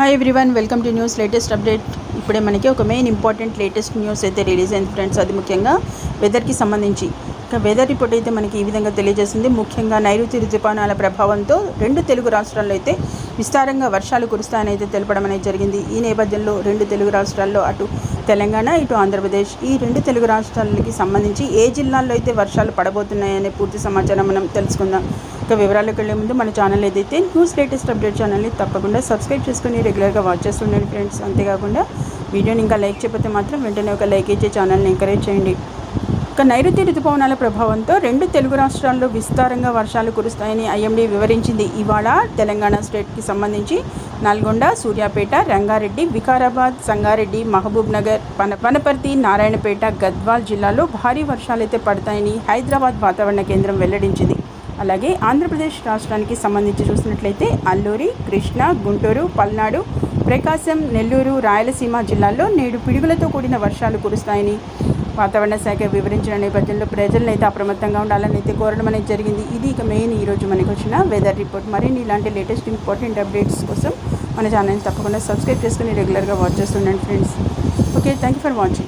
Hi everyone, welcome to news latest update. ఇప్పుడే మనకి ఒక మెయిన్ ఇంపార్టెంట్ లేటెస్ట్ న్యూస్ అయితే రిలీజ్ అయింది ఫ్రెండ్స్. అది ముఖ్యంగా వెదర్కి సంబంధించి వెదర్ రిపోర్ట్ అయితే మనకి ఈ విధంగా తెలియజేసింది. ముఖ్యంగా నైరుతి రుతుపవనాల ప్రభావంతో రెండు తెలుగు రాష్ట్రాల్లో అయితే విస్తారంగా వర్షాలు కురుస్తాయని అయితే తెలపడం అనేది జరిగింది. ఈ నేపథ్యంలో రెండు తెలుగు రాష్ట్రాల్లో అటు తెలంగాణ ఇటు ఆంధ్రప్రదేశ్ ఈ రెండు తెలుగు రాష్ట్రాలకి సంబంధించి ఏ జిల్లాల్లో అయితే వర్షాలు పడబోతున్నాయనే పూర్తి సమాచారం మనం తెలుసుకుందాం. ఇక వివరాలకు వెళ్ళే ముందు మన ఛానల్ ఏదైతే న్యూస్ లేటెస్ట్ అప్డేట్ ఛానల్ని తప్పకుండా సబ్స్క్రైబ్ చేసుకుని రెగ్యులర్గా వాచ్ చేస్తుండండి ఫ్రెండ్స్. అంతేకాకుండా వీడియోని ఇంకా లైక్ చేయకపోతే మాత్రం వెంటనే ఒక లైక్ ఇచ్చే ఛానల్ని ఎంకరేజ్ చేయండి. ఇక నైరుతి రుతుపవనాల ప్రభావంతో రెండు తెలుగు రాష్ట్రాల్లో విస్తారంగా వర్షాలు కురుస్తాయని ఐఎండీ వివరించింది. ఇవాళ తెలంగాణ స్టేట్కి సంబంధించి నల్గొండ, సూర్యాపేట, రంగారెడ్డి, వికారాబాద్, సంగారెడ్డి, మహబూబ్ నగర్, వనపర్తి, నారాయణపేట, గద్వాల్ జిల్లాల్లో భారీ వర్షాలైతే పడతాయని హైదరాబాద్ వాతావరణ కేంద్రం వెల్లడించింది. అలాగే ఆంధ్రప్రదేశ్ రాష్ట్రానికి సంబంధించి చూసినట్లయితే అల్లూరి, కృష్ణా, గుంటూరు, పల్నాడు, ప్రకాశం, నెల్లూరు, రాయలసీమ జిల్లాల్లో నేడు పిడుగులతో కూడిన వర్షాలు కురుస్తాయని వాతావరణ శాఖ వివరించిన నేపథ్యంలో ప్రజలను అయితే అప్రమత్తంగా ఉండాలని అయితే కోరడం అనేది జరిగింది. ఇది ఇక మెయిన్ ఈరోజు మనకు వచ్చిన వెదర్ రిపోర్ట్. మరిన్ని ఇలాంటి లేటెస్ట్ ఇంపార్టెంట్ అప్డేట్స్ కోసం మన ఛానల్ని తప్పకుండా సబ్స్క్రైబ్ చేసుకుని రెగ్యులర్గా వాచ్ చేస్తుండండి friends. Okay, thank you for watching.